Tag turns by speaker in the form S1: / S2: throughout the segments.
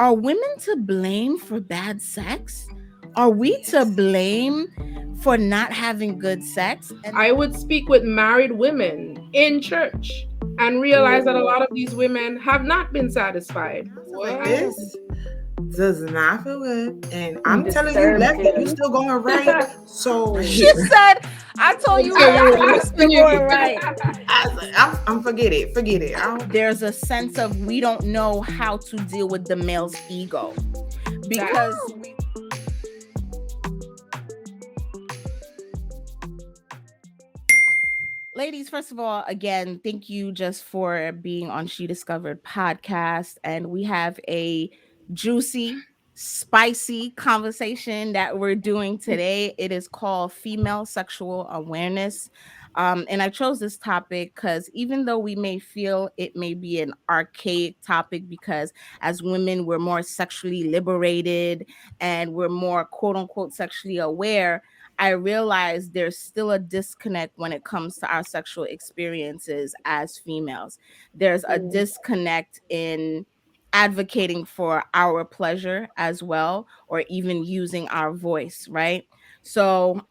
S1: are women to blame for bad sex? Are we to blame for not having good sex? And
S2: I would speak with married women in church and realize that a lot of these women have not been satisfied.
S3: Like
S2: And
S3: this does not feel good. And I'm telling you,
S4: Disturbed
S3: left, and you
S4: him.
S3: still going right. So
S1: she said, I told you left and you still going right.
S3: I'm forget it. Forget it.
S1: There's a sense of we don't know how to deal with the male's ego because ladies, first of all, again, thank you just for being on She Discovered podcast. And we have a juicy, spicy conversation that we're doing today. It is called Female Sexual Awareness. And I chose this topic because even though we may feel it may be an archaic topic, because as women, we're more sexually liberated and we're more quote unquote sexually aware, I realize there's still a disconnect when it comes to our sexual experiences as females. There's a disconnect in advocating for our pleasure as well, or even using our voice, right? So,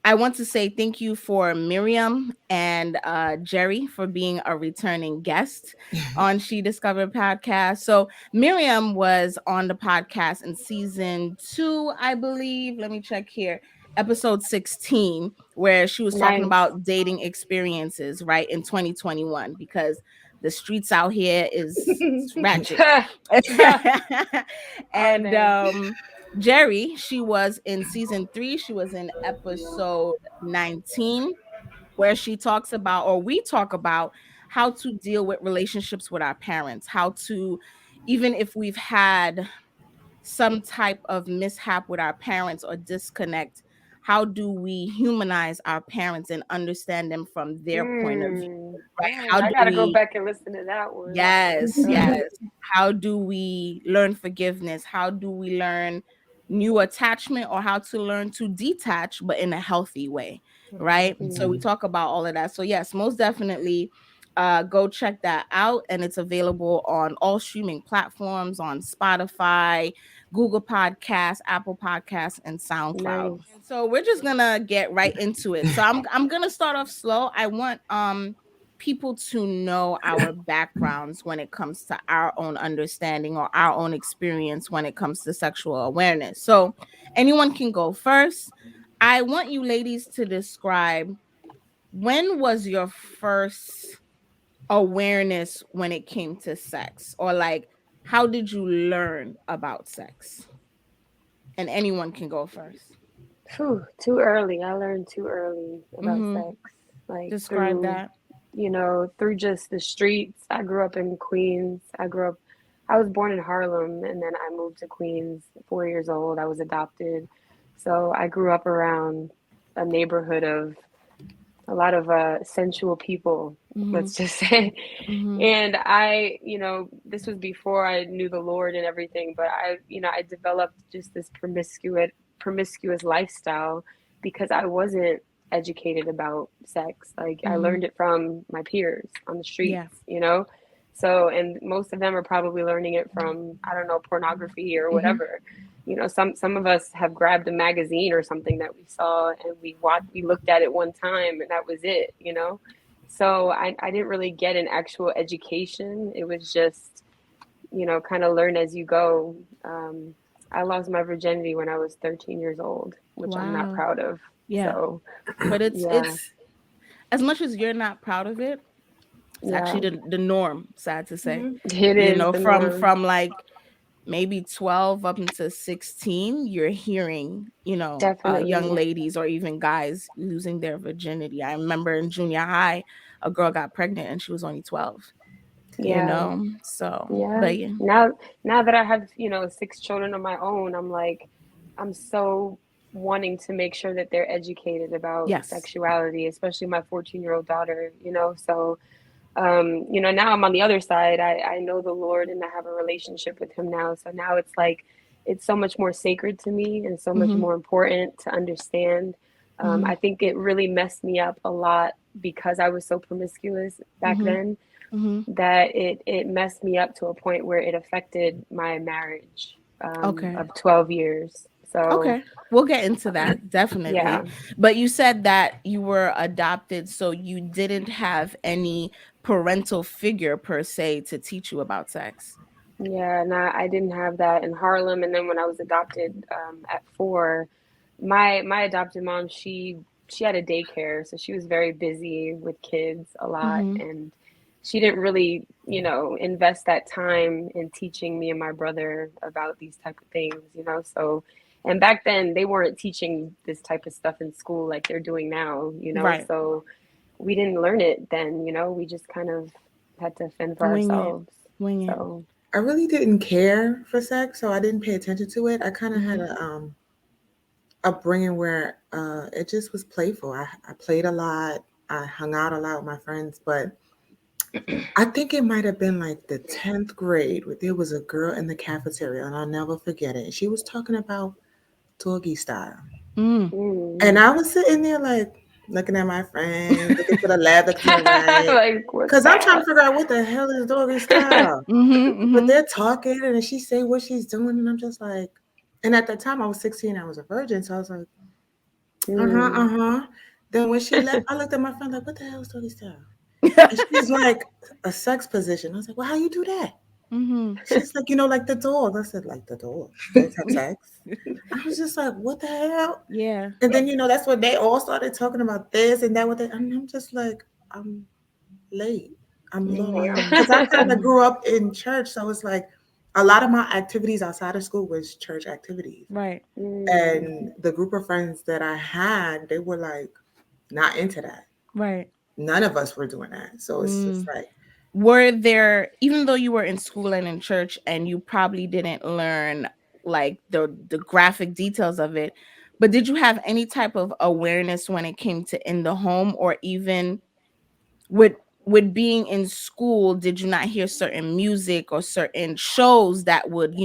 S1: I want to say thank you for Miriam and Jerry for being a returning guest on She Discovered podcast. So Miriam was on the podcast in season 2, I believe. Let me check here. Episode 16, where she was talking
S4: Nice.
S1: about dating experiences, right, in 2021, because the streets out here is ratchet. And Jerry, she was in season 3. She was in episode 19, where she talks about, or we talk about, how to deal with relationships with our parents, how to, even if we've had some type of mishap with our parents or disconnect, how do we humanize our parents and understand them from their point of view, right? How
S4: I
S1: do
S4: gotta go
S1: we,
S4: back and listen to that one.
S1: yes, yes. How do we learn forgiveness? How do we learn new attachment, or how to learn to detach, but in a healthy way, right? So we talk about all of that. So yes, most definitely go check that out. And it's available on all streaming platforms, on Spotify, Google Podcasts, Apple Podcasts, and SoundCloud.
S4: Nice.
S1: And so we're just gonna get right into it. So I'm gonna start off slow. I want people to know our backgrounds when it comes to our own understanding or our own experience when it comes to sexual awareness. So anyone can go first. I want you ladies to describe, when was your first awareness when it came to sex, or like, how did you learn about sex? And anyone can go first.
S4: Whew, too early. I learned too early about
S1: Mm-hmm.
S4: sex. Like
S1: Describe
S4: through,
S1: that.
S4: through just the streets. I grew up in Queens. I was born in Harlem and then I moved to Queens 4 years old. I was adopted. So I grew up around a neighborhood of a lot of sensual people,
S1: Mm-hmm.
S4: let's just say.
S1: Mm-hmm.
S4: And this was before I knew the Lord and everything, but I developed just this promiscuous lifestyle because I wasn't educated about sex. Like I
S1: Mm-hmm.
S4: learned it from my peers on the
S1: Yeah.
S4: streets. So, and most of them are probably learning it from, I don't know, pornography or
S1: Mm-hmm.
S4: whatever. Some of us have grabbed a magazine or something that we saw and we looked at it one time and that was it. So I didn't really get an actual education. It was just, kind of learn as you go. I lost my virginity when I was 13 years old, which I'm not
S1: Wow.
S4: proud of.
S1: Yeah.
S4: So,
S1: But
S4: yeah,
S1: it's as much as you're not proud of it, it's
S4: yeah,
S1: actually the norm, sad to say.
S4: it is the norm.
S1: From like maybe 12 up into 16, you're hearing, young
S4: Definitely.
S1: ladies or even guys losing their virginity. I remember in junior high, a girl got pregnant and she was only 12,
S4: Yeah.
S1: So,
S4: Yeah.
S1: but yeah.
S4: Now that I have, 6 children of my own, I'm so wanting to make sure that they're educated about
S1: Yes.
S4: sexuality, especially my 14-year-old daughter. So, now I'm on the other side. I know the Lord and I have a relationship with him now. So now it's like, it's so much more sacred to me and so much
S1: Mm-hmm.
S4: more important to understand.
S1: Mm-hmm.
S4: I think it really messed me up a lot because I was so promiscuous back
S1: Mm-hmm.
S4: then.
S1: Mm-hmm.
S4: that it messed me up to a point where it affected my marriage
S1: Okay.
S4: of 12 years. So,
S1: Okay. We'll get into that definitely.
S4: yeah.
S1: But you said that you were adopted, so you didn't have any parental figure per se to teach you about sex.
S4: Yeah, and I didn't have that in Harlem. And then when I was adopted at 4, my adopted mom, she had a daycare, so she was very busy with kids a lot,
S1: Mm-hmm.
S4: and she didn't really, invest that time in teaching me and my brother about these type of things, So, and back then they weren't teaching this type of stuff in school like they're doing now.
S1: Right.
S4: So we didn't learn it then, we just kind of had to fend for
S1: Wing it.
S4: ourselves.
S1: Wing it.
S4: So.
S3: I really didn't care for sex, so I didn't pay attention to it. I kind of had
S1: Mm-hmm.
S3: a upbringing where it just was playful. I played a lot. I hung out a lot with my friends, but I think it might have been like the 10th grade where there was a girl in the cafeteria, and I'll never forget it. She was talking about doggy style.
S1: Mm.
S3: And
S4: Mm.
S3: I was sitting there like looking at my friend, looking to the left, looking to the right.
S4: Like, what's
S3: Because I'm trying to
S4: that?
S3: figure out what the hell is doggy style.
S1: Mm-hmm.
S3: But
S1: Mm-hmm.
S3: they're talking and she say what she's doing, and I'm just like, and at the time I was 16, I was a virgin, so I was like, uh-huh,
S4: Mm.
S3: uh-huh. Then when she left, I looked at my friend like, what the hell is doggy style? And she's like, a sex position. I was like, well, how you do that?
S1: Mm-hmm.
S3: She's like, like the dog. I said, like the dog. Dogs have sex. I was just like, what the hell?
S1: Yeah.
S3: And then, that's when they all started talking about this and that. And I'm just like, I'm late. I'm lost.
S1: Mm.
S3: Because I kind of
S1: Mm.
S3: grew up in church. So it's like a lot of my activities outside of school was church activities.
S1: Right.
S4: Mm.
S3: And the group of friends that I had, they were like not into that.
S1: Right.
S3: None of us were doing that. So it's just
S1: Mm.
S3: like,
S1: Were there, even though you were in school and in church and you probably didn't learn like the graphic details of it, but did you have any type of awareness when it came to in the home, or even with with being in school, did you not hear certain music or certain shows that would,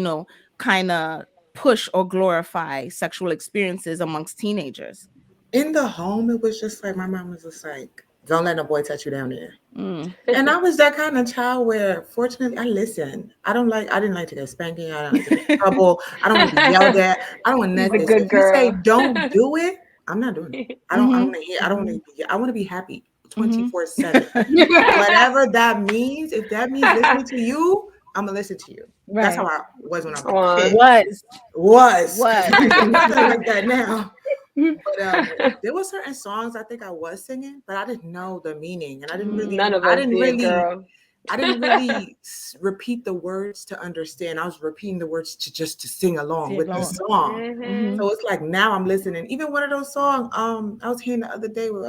S1: kind of push or glorify sexual experiences amongst teenagers?
S3: in the home, it was just like my mom was just like, don't let no boy touch you down there.
S1: Mm.
S3: And I was that kind of child where, fortunately, I listened. I didn't like to get spanking. I didn't like to get in trouble. I don't want to be yelled at. I don't want none
S4: She's
S3: of
S4: a
S3: this.
S4: good
S3: If you say
S4: girl.
S3: don't do it, I'm not doing it. I don't
S1: Mm-hmm.
S3: want to hear. I don't want
S1: Mm-hmm.
S3: to be. I want to be happy
S1: Mm-hmm.
S3: 24/7. Whatever that means. If that means listening to you, I'm gonna listen to you. That's how
S1: Right.
S3: I was when I was a
S4: Aw.
S3: kid.
S1: Was.
S3: Was because
S1: Was.
S3: I'm nothing like that now. But there were certain songs I think I was singing, but I didn't know the meaning, and
S1: Mm.
S4: None of us did, girl.
S3: I didn't really repeat the words to understand. I was repeating the words to sing along
S1: Sing
S3: with the
S1: along.
S3: song.
S1: Mm-hmm.
S3: So it's like now I'm listening. Even one of those songs, I was hearing the other day with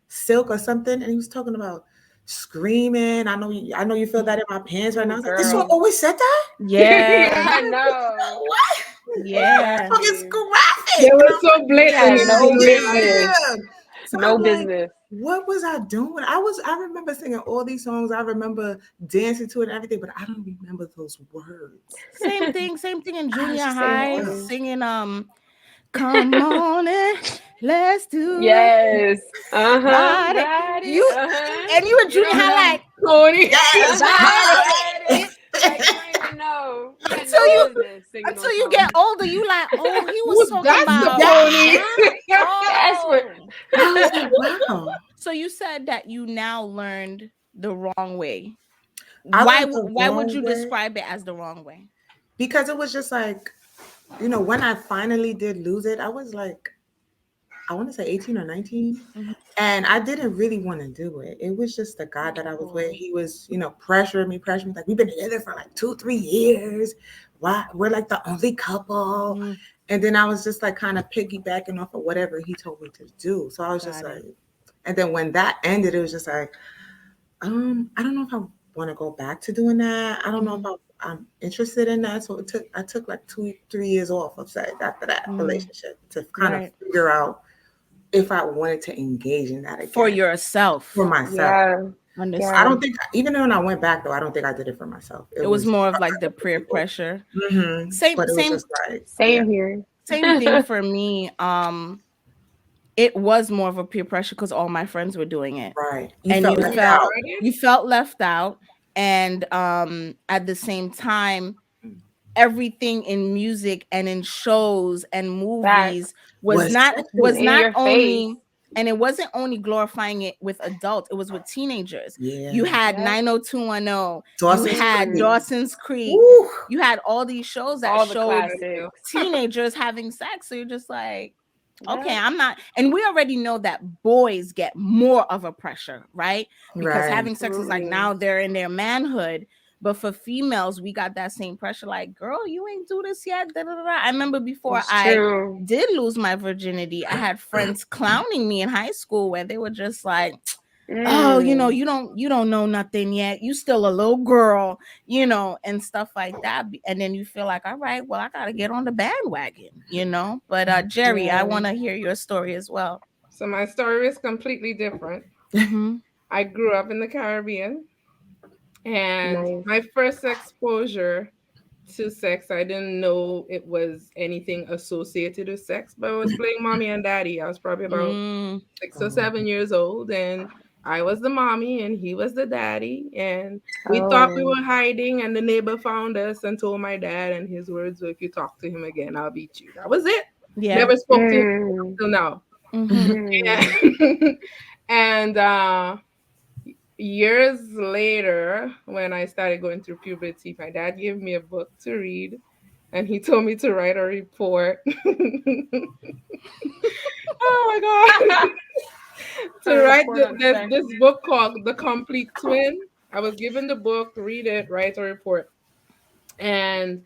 S3: Silk or something, and he was talking about screaming. I know you feel that in my pants right now.
S4: Oh,
S3: I was like, this song
S4: girl.
S3: always said that?
S1: Yeah.
S4: I know.
S3: What?
S1: Yeah.
S3: Song is
S4: Exactly.
S2: They
S3: graphic. And
S2: were
S3: I'm
S2: so
S3: like,
S4: We had
S2: blatantly
S4: no business.
S3: yeah. So
S4: No
S3: I'm like,
S4: business.
S3: what was I doing? I remember singing all these songs. I remember dancing to it and everything, but I don't remember those words.
S1: Same thing in
S3: I was
S1: junior
S3: just like,
S4: Same
S1: high,
S3: wow.
S4: here.
S1: singing come on in, let's do it.
S4: Yes. Uh-huh.
S1: Ride it.
S4: Ride it.
S1: You
S4: Uh-huh.
S1: and you in
S4: You
S1: junior
S4: don't
S1: high
S4: know.
S1: like
S2: Tony.
S3: Yes,
S1: ride it.
S4: Ride
S1: It
S4: it. Like you don't even know. We had
S1: until
S4: no
S1: you
S4: business singing
S1: until
S4: those
S1: you get
S4: songs.
S1: older, you like, oh, he was
S2: Who's
S1: talking
S2: that the
S1: about
S2: pony?
S3: yes.
S4: That's what.
S1: oh.
S3: I was like, wow.
S1: So you said that you now learned the wrong way.
S3: I
S1: Why
S3: learned the
S1: why would
S3: wrong
S1: you
S3: way
S1: describe it as the wrong way?
S3: because it was just like, when I finally did lose it, I was like, I want to say 18 or 19.
S1: Mhm.
S3: And I didn't really want to do it. It was just the guy that I was with.
S4: Oh.
S3: He was, pressuring me. Like, we've been together for like 2, 3 years. Why? We're like the only couple.
S1: Mhm.
S3: And then I was just like kind of piggybacking off of whatever he told me to do. So I was just
S1: Got
S3: like,
S1: it.
S3: and then when that ended, it was just like, I don't know if I want to go back to doing that. I don't know if
S1: Mhm.
S3: I'm interested in that. So I took like 2, 3 years off of sex after that
S1: Mhm.
S3: relationship to kind of
S1: Right.
S3: figure out if I wanted to engage in that
S1: For
S3: again for
S1: yourself.
S3: myself.
S4: Yeah.
S3: I
S4: Yeah.
S1: Understood.
S3: don't think, even when I went back though, I don't think I did it for myself. It
S1: It was
S3: was
S1: more of
S3: for
S1: like the
S3: other
S1: peer
S3: people.
S1: pressure.
S3: Hmm.
S1: Same
S3: But it was
S1: same
S3: just like, yeah.
S4: Same here.
S1: same thing for me. it was more of a peer pressure because all my friends were doing it,
S3: Right. You
S1: and
S3: felt
S1: you
S3: left
S2: You
S1: felt
S3: out.
S2: tried it?
S1: you felt left out. And at the same time, everything in music and in shows and movies
S4: Facts.
S3: Was
S1: was
S3: sexual.
S4: In
S1: not
S4: your face.
S1: only, and it wasn't only glorifying it with adults, it was with teenagers. You
S3: Yeah.
S1: had
S4: Yep.
S1: 90210, you
S3: Dawson's
S1: had
S3: Creek.
S4: Mm.
S1: Dawson's Creek,
S3: Woo.
S1: you had all these shows that
S4: All the
S1: showed
S4: classics.
S1: teenagers having sex. So you're just like, okay,
S4: Yep.
S1: I'm not. And we already know that boys get more of a pressure, right? Because
S3: Right.
S1: having sex is like
S4: Absolutely.
S1: now they're in their manhood. But for females, we got that same pressure, like, girl, you ain't do this yet. Da, da, da, da. I remember before
S4: It's
S1: I
S4: true.
S1: did lose my virginity, I had friends clowning me in high school where they were just like, oh,
S4: Mm.
S1: you don't know nothing yet. You still a little girl, and stuff like that. And then you feel like, all right, well, I gotta get on the bandwagon. But Jerry, I
S4: Yeah.
S1: want to hear your story as well.
S2: So my story is completely different.
S1: Mm-hmm.
S2: I grew up in the Caribbean, and
S4: Nice.
S2: my first exposure to sex, I didn't know it was anything associated with sex, but I was playing mommy and daddy. I was probably about
S1: Mm,
S2: 6 or 7 years old, and I was the mommy and he was the daddy. And we thought we
S4: Oh.
S2: were hiding, and the neighbor found us and told my dad, and his words were, "If you talk to him again, I'll beat you." That was it.
S1: yeah.
S2: Never spoke to him
S4: Mm.
S2: till now.
S1: Mm-hmm.
S4: Mm.
S2: And, and years later, when I started going through puberty, my dad gave me a book to read, and he told me to write a report. Oh my god!
S4: A
S2: To write
S4: report on sex.
S2: this book called The Complete Twin. I was given the book, read it, write a report, and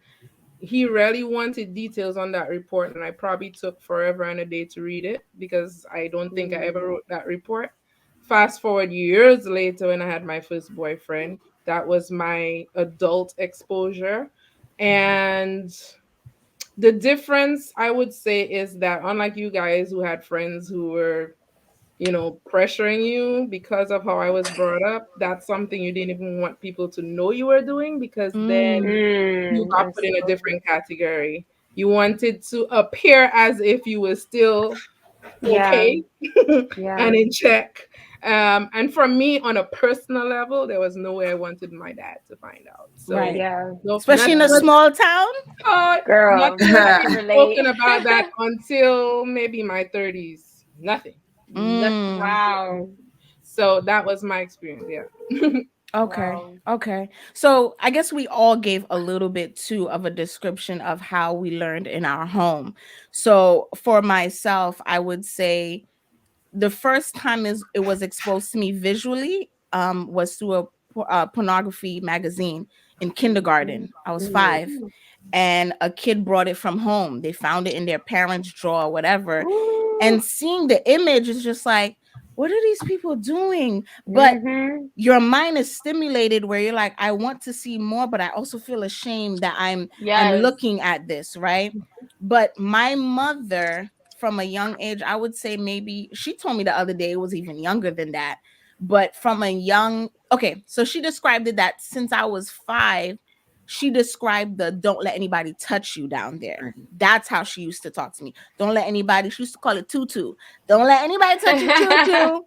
S2: he really wanted details on that report, and I probably took forever and a day to read it because I don't think I ever
S4: Mm.
S2: wrote that report. Fast forward years later, when I had my first boyfriend, that was my adult exposure. And the difference I would say is that, unlike you guys who had friends who were, pressuring you because of how I was brought up, that's something you didn't even want people to know you were doing, because then
S1: Mm,
S2: you
S4: Mm.
S2: got
S4: I
S2: put in a
S4: see.
S2: different category. You wanted to appear as if you were still
S4: Yeah.
S2: okay and
S4: Yeah.
S2: in check. And for me, on a personal level, there was no way I wanted my dad to find out. So,
S1: right.
S4: Yeah.
S2: no,
S1: Especially in a
S4: Yeah.
S1: small town.
S4: Girl,
S2: nothing was
S4: I
S2: being
S4: can relate.
S2: spoken about that until maybe my 30s. Nothing. Nothing.
S1: Mm.
S4: Wow.
S2: So that was my experience. Yeah.
S1: Okay.
S4: Wow.
S1: Okay. So I guess we all gave a little bit too of a description of how we learned in our home. So for myself, I would say the first time is it was exposed to me visually was through a pornography magazine in kindergarten. I was
S4: Mm.
S1: 5, and a kid brought it from home. They found it in their parents' drawer, whatever.
S4: Ooh.
S1: And seeing the image is just like, what are these people doing? But
S4: Mhm.
S1: your mind is stimulated where you're like, I want to see more, but I also feel ashamed that I'm
S4: Yes.
S1: looking at this, right? But my mother, from a young age, I would say maybe she told me the other day it was even younger than that. But from a young, okay, so she described it that since I was 5, she described the don't let anybody touch you down there.
S3: Right.
S1: That's how she used to talk to me. Don't let anybody, she used to call it tutu. Don't let anybody touch your tutu.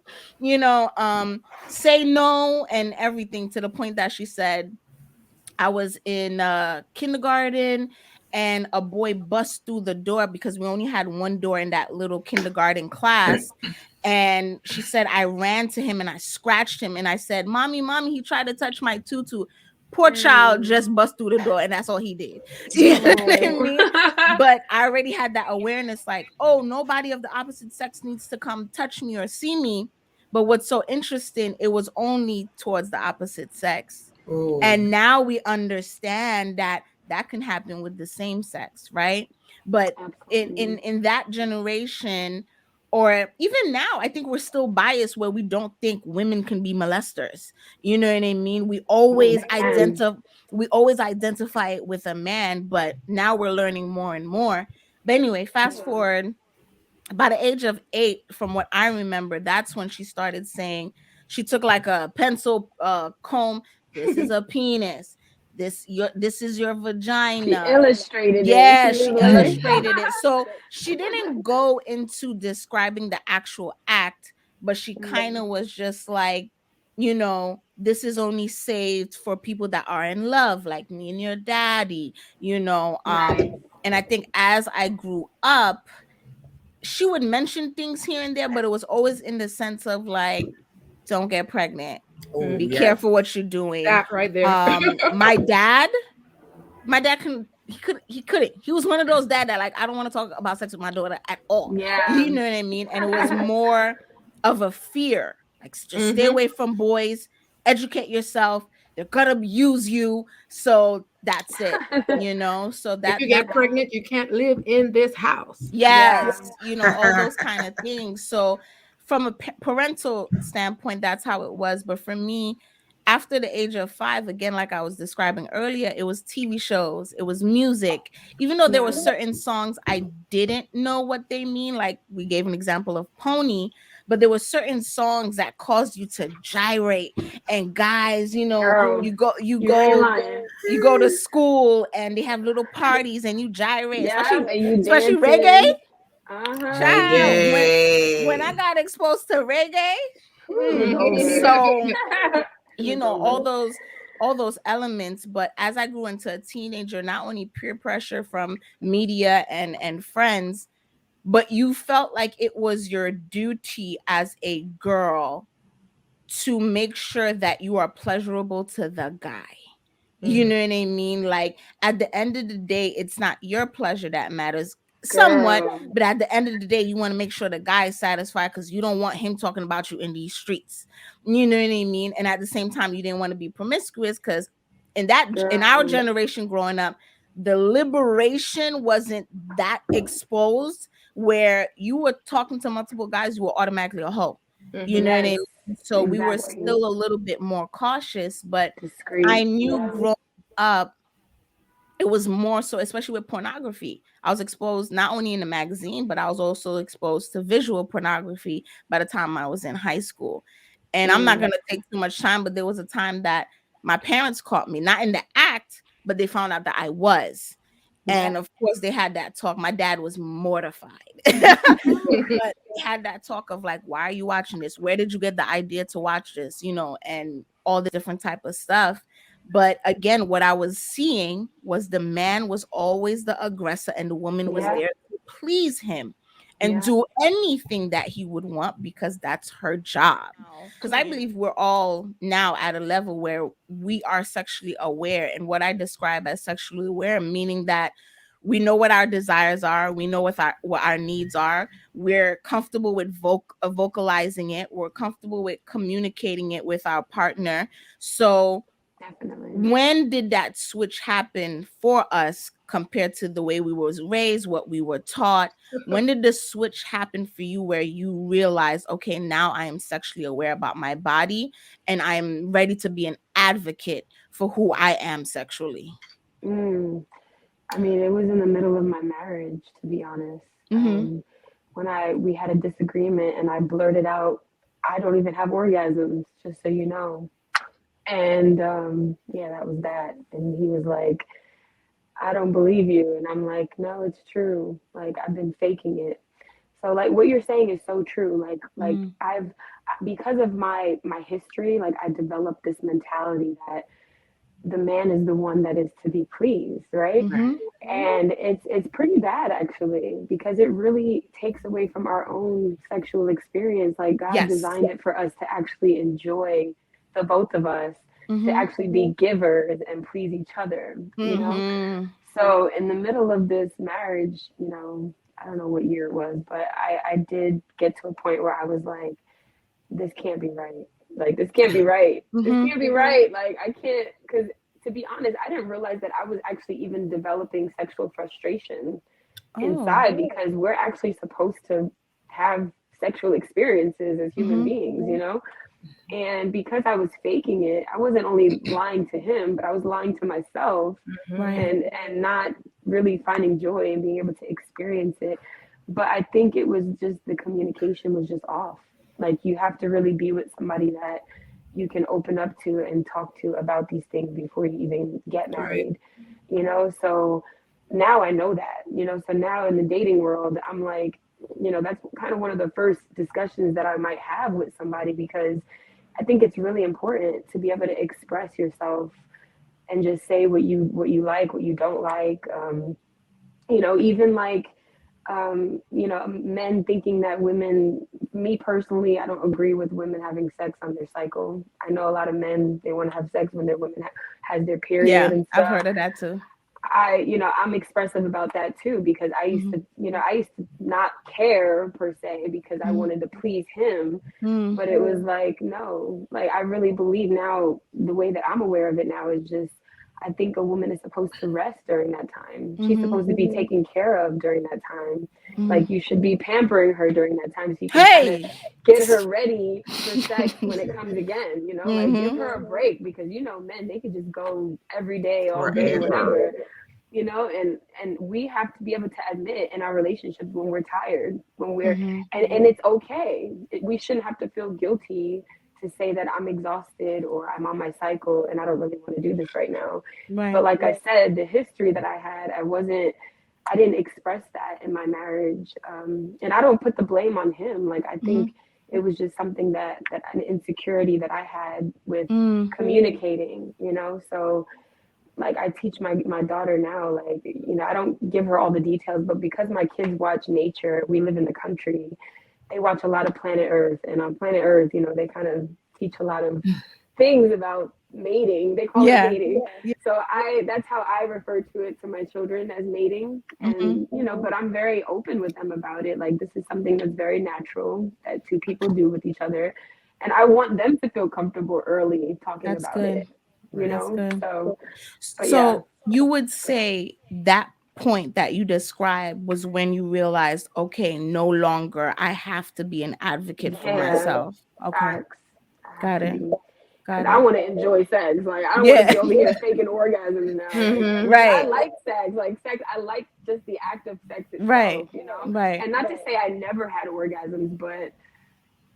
S1: Say no and everything, to the point that she said I was in kindergarten and a boy bust through the door because we only had one door in that little kindergarten class. And she said, I ran to him and I scratched him and I said, Mommy, Mommy, he tried to touch my tutu. Poor child
S4: Mm.
S1: just bust through the door and that's all he did. You know what I
S4: Oh.
S1: mean? But I already had that awareness like, oh, nobody of the opposite sex needs to come touch me or see me. But what's so interesting, it was only towards the opposite sex.
S3: Oh.
S1: And now we understand that that can happen with the same sex, right? But in in
S4: Absolutely.
S1: in that generation, or even now, I think we're still biased where we don't think women can be molesters. You know what I mean?
S4: Oh man.
S1: We always identify it with a man, but now we're learning more and more. But anyway, fast forward, by the age of 8, from what I remember, that's when she started saying, she took like a pencil comb, this is a penis, this is your
S4: She
S1: vagina.
S4: illustrated it.
S1: Yeah,
S4: She was
S1: she
S4: like,
S1: illustrated it. So she didn't go into describing the actual act, but she kind of was just like, this is only saved for people that are in love, like me and your daddy,
S4: right.
S1: and I think as I grew up, she would mention things here and there, but it was always in the sense of like, don't get pregnant.
S3: Oh,
S1: Be
S2: Mhm.
S3: yes.
S1: careful what you're doing.
S2: That right there.
S1: My dad he couldn't. He was one of those dad that like, I don't want to talk about sex with my daughter at all.
S4: Yeah.
S1: You know what I mean? And it was more of a fear. Like, just stay
S2: Mhm.
S1: away from boys, educate yourself. They're gonna use you. So that's it. So
S2: If
S1: that
S2: you
S1: that
S2: get pregnant, you can't live in this house.
S4: Yeah.
S1: Yes, all those kind of things. So, from a parental standpoint, that's how it was. But for me, after the age of 5, again, like I was describing earlier, it was TV shows, it was music. Even though there were
S4: Yeah.
S1: certain songs I didn't know what they mean, like we gave an example of Pony, but there were certain songs that caused you to gyrate. And guys,
S4: Girl,
S1: you go, you
S4: you ain't
S1: go
S4: lying.
S1: you go to school and they have little parties and you gyrate,
S4: Yeah, and you
S1: especially reggae.
S4: dancing. Uh-huh.
S1: Child, when I
S3: Reggae.
S1: got exposed to reggae,
S4: It was over.
S1: so
S4: It was
S1: all
S4: over.
S1: those elements. But as I grew into a teenager, not only peer pressure from media and friends, but you felt like it was your duty as a girl to make sure that you are pleasurable to the guy. You
S2: Mhm.
S1: know what I mean? Like, at the end of the day, it's not your pleasure that matters, somewhat,
S4: Girl.
S1: but at the end of the day, you want to make sure the guy is satisfied because you don't want him talking about you in these streets. You know what I mean? And at the same time, you didn't want to be promiscuous because in our
S4: Girl.
S1: generation growing up, the liberation wasn't that exposed where you were talking to multiple guys, you were automatically a hoe. You know
S2: Mhm.
S1: what I
S4: Yes.
S1: mean? So we were
S4: Exactly.
S1: still a little bit more cautious, but I
S4: Discreet.
S1: knew
S4: Yeah.
S1: growing up, it was more so, especially with pornography. I was exposed not only in the magazine, but I was also exposed to visual pornography by the time I was in high school. And I'm not
S4: Mm.
S1: going to take too much time, but there was a time that my parents caught me, not in the act, but they found out that I was.
S4: Yeah.
S1: And of course, they had that talk. My dad was mortified. But they had that talk of like, why are you watching this? Where did you get the idea to watch this? And all this different type of stuff. But again, what I was seeing was the man was always the aggressor and the woman was
S4: Yeah.
S1: there to please him and
S4: Yeah.
S1: do anything that he would want because that's her job. Because I believe we're all now at a level where we are sexually aware. And what I describe as sexually aware, meaning that we know what our desires are, we know what our needs are, we're comfortable with vocalizing it, we're comfortable with communicating it with our partner. So
S4: Definitely.
S1: when did that switch happen for us compared to the way we was raised, what we were taught? When did the switch happen for you where you realize, okay, now I am sexually aware about my body and I'm ready to be an advocate for who I am sexually?
S4: Mm. I mean, it was in the middle of my marriage, to be honest.
S1: Mm-hmm.
S4: When we had a disagreement and I blurted out, I don't even have orgasms, just so you know. And yeah, that was that. And he was like, I don't believe you. And I'm like, no, it's true. Like, I've been faking it. So like what you're saying is so true. Like
S1: Mm-hmm.
S4: I've because of my history, like I developed this mentality that the man is the one that is to be pleased, right?
S1: Mm-hmm.
S4: And it's pretty bad actually because it really takes away from our own sexual experience. Like God
S1: Yes.
S4: designed it for us to actually enjoy the both of us, to
S1: Mm-hmm.
S4: actually be givers and please each other, you know?
S1: Mm-hmm.
S4: So in the middle of this marriage, I don't know what year it was, but I did get to a point where I was like, this can't be right. Like, this can't be right. This
S1: Mm-hmm.
S4: can't be right. Like, I can't, because to be honest, I didn't realize that I was actually even developing sexual frustration
S1: Oh.
S4: inside because we're actually supposed to have sexual experiences as human
S1: Mm-hmm.
S4: beings, you know? And because I was faking it, I wasn't only lying to him, but I was lying to myself
S2: Mhm.
S1: Right.
S4: and not really finding joy and being able to experience it. But I think it was just the communication was just off. Like you have to really be with somebody that you can open up to and talk to about these things before you even get
S2: Right.
S4: married, you know? So now I know that, you know, so now in the dating world, I'm like, you know, that's kind of one of the first discussions that I might have with somebody, because I think it's really important to be able to express yourself and just say what you like, what you don't like. You know, even like you know, men thinking that women, me personally, I don't agree with women having sex on their cycle. I know a lot of men, they want to have sex when their women has their period
S1: Yeah,
S4: and
S1: I've
S4: stuff.
S1: heard of that too.
S4: You know, I'm expressive about that too, because I used
S1: Hmm.
S4: to, you know, I used to not care per se because I
S1: Hmm.
S4: wanted to please him.
S1: Hmm.
S4: But it was like, no, like I really believe now, the way that I'm aware of it now is just, I think a woman is supposed to rest during that time. She's
S1: Hmm.
S4: supposed to be taken care of during that time.
S1: Hmm.
S4: Like you should be pampering her during that time so you can kind of
S1: Hey.
S4: get her ready for sex when it comes again, you know, like give
S1: Hmm.
S4: her a break, because you know, men, they could just go every day, all day,
S3: Forever.
S4: whatever, you know. And we have to be able to admit in our relationships when we're tired, when we're,
S1: Hmm.
S4: and it's okay. We shouldn't have to feel guilty to say that I'm exhausted or I'm on my cycle and I don't really want to do this right now. But
S1: Right.
S4: like I said, the history that I had, I didn't express that in my marriage. And I don't put the blame on him. Like I
S1: Hmm.
S4: think it was just something that an insecurity that I had with
S1: Mm.
S4: communicating, you know. So like I teach my daughter now, like, you know, I don't give her all the details, but because my kids watch nature, we live in the country, they watch a lot of Planet Earth, and on Planet Earth, you know, they kind of teach a lot of things about mating. They call it
S1: Yeah.
S4: mating.
S1: Yeah.
S4: So I that's how I refer to it to my children, as mating.
S1: Hmm.
S4: And you know, but I'm very open with them about it. Like this is something that's very natural that two people do with each other. And I want them to feel comfortable early talking
S1: That's
S4: about
S1: good.
S4: it, you
S3: Right.
S1: That's
S4: know?
S1: good.
S4: So but yeah.
S1: So you would say that point that you described was when you realized, okay, no longer I have to be an advocate for
S4: Yeah,
S1: myself. Okay.
S4: facts. I have
S1: Got
S4: to
S1: it.
S4: be, because
S1: Got
S4: I
S1: it.
S4: want to enjoy sex. Like I don't want to
S1: Yeah.
S4: be over here faking orgasms now. Like
S2: Mm-hmm.
S4: I
S1: Right.
S4: like sex. Like sex, I like just the act of sex
S1: Right.
S4: itself. You know,
S1: Right.
S4: and not to say I never had orgasms, but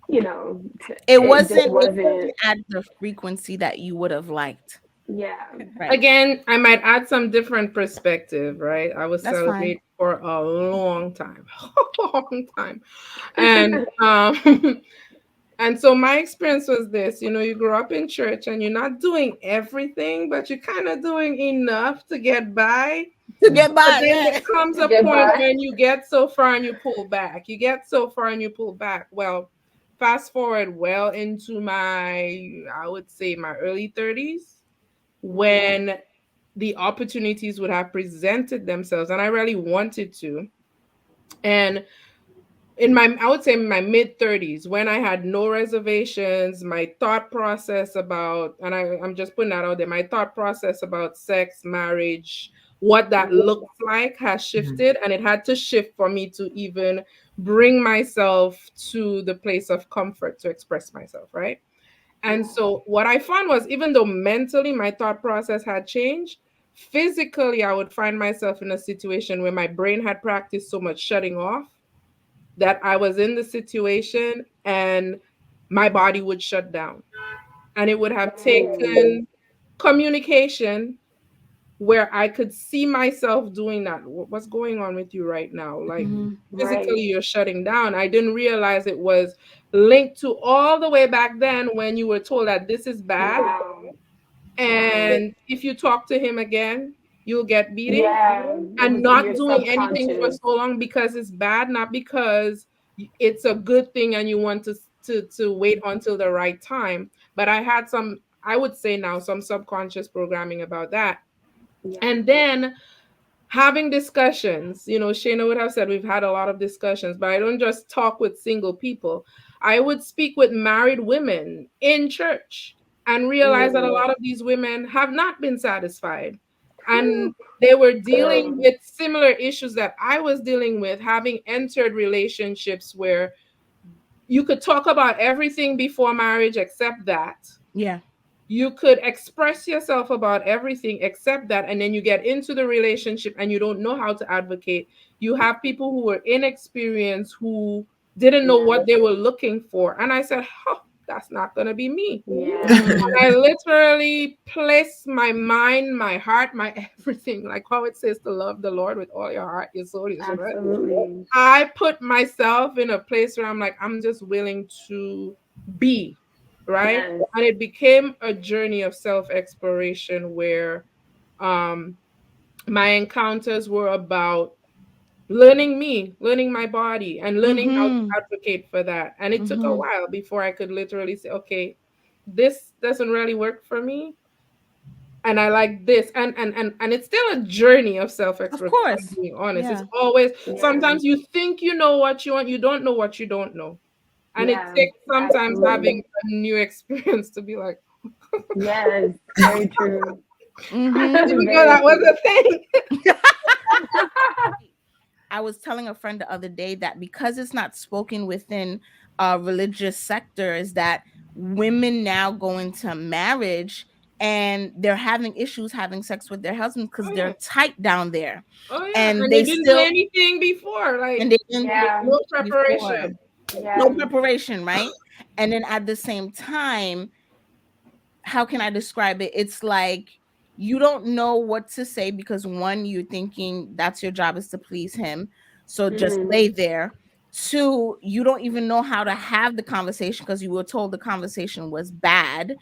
S4: you know,
S1: It
S4: it just
S1: wasn't
S4: wasn't.
S1: at the frequency that you would have liked.
S4: Yeah,
S1: Right.
S2: Again, I might add some different perspective, right? I was
S1: That's fine.
S2: celibate for a long time, long time, and and so my experience was this: you know, you grow up in church and you're not doing everything, but you're kind of doing enough to get by.
S1: To get
S2: But
S1: by,
S2: then there
S1: yeah.
S2: comes
S4: to
S2: a
S4: get
S2: point
S4: by.
S2: when you get so far and you pull back. You get so far and you pull back. Well, fast forward well into I would say my early 30s,
S4: Mm,
S2: when the opportunities would have presented themselves and I really wanted to. And in my I would say my mid 30s, when I had no reservations, my thought process about, and I'm just putting that out there, my thought process about sex, marriage, what that looks like has
S3: Mhm.
S2: shifted, and it had to shift for me to even bring myself to the place of comfort to express myself, right? And
S4: yeah,
S2: so what I found was, even though mentally my thought process had changed, physically I would find myself in a situation where my brain had practiced so much shutting off that I was in the situation and my body would shut down. And it would have
S4: mm,
S2: taken communication where I could see myself doing that. What's going on with you right now? Like
S1: Hmm.
S4: right,
S2: physically, you're shutting down. I didn't realize it was linked to all the way back then when you were told that this is bad.
S4: wow, wow,
S2: And if you talk to him again, you'll get beating,
S4: yeah. It
S2: and
S4: was in
S2: not
S4: your
S2: doing anything for
S4: subconscious.
S2: so long because it's bad, not because it's a good thing and you want to wait until the right time. But I had some, I would say now, some subconscious programming about that.
S4: Yeah,
S2: And then having discussions, you know, Shayna would have said we've had a lot of discussions, but I don't just talk with single people. I would speak with married women in church and realize that a
S4: mm,
S2: lot of these women have not been satisfied. And they were dealing
S4: girl,
S2: with similar issues that I was dealing with, having entered relationships where you could talk about everything before marriage except that.
S1: Yeah.
S2: You could express yourself about everything except that, and then you get into the relationship and you don't know how to advocate. You have people who were inexperienced, who didn't know
S4: yeah,
S2: what they were looking for, and I said, oh, that's not gonna be me.
S4: Yeah.
S1: Mm.
S2: And I literally place my mind, my heart, my everything, like how it says to love the Lord with all your heart, your soul, your strength.
S4: Absolutely.
S2: I put myself in a place where I'm like, I'm just willing to be, right?
S4: Yes.
S2: And it became a journey of self exploration where um, my encounters were about learning me, learning my body, and learning how to
S1: Mhm.
S2: advocate for that. And it took a
S1: Mhm.
S2: while before I could literally say, okay, this doesn't really work for me and I like this, and it's still a journey of self
S1: Of
S2: expression. I'm
S1: course.
S2: being honest. It's
S1: Yeah.
S2: always
S4: Yeah.
S2: sometimes you think you know what you want, you don't know what you don't know, and it
S4: Yeah.
S2: takes sometimes having
S4: Absolutely.
S2: a new experience to be like,
S4: Yes. Very true.
S2: I didn't
S1: Mhm.
S2: even know
S4: Very
S2: that was
S4: true.
S2: a thing.
S1: I was telling a friend the other day that because it's not spoken within religious sectors, that women now go into marriage and they're having issues having sex with their husbands because
S2: Oh
S1: they're
S2: yeah,
S1: tight down there,
S2: oh yeah,
S1: and
S2: and they
S1: they
S2: didn't do
S1: still
S2: anything before,
S1: and
S2: like
S1: they didn't do
S4: Yeah.
S2: no
S1: anything before,
S2: preparation.
S1: no
S4: Yeah.
S1: preparation, right? And then at the same time, how can I describe it? It's like you don't know what to say because one, you're thinking that's your job is to please him. So just
S4: Mm.
S1: lay there. Two, you don't even know how to have the conversation because you were told the conversation was bad.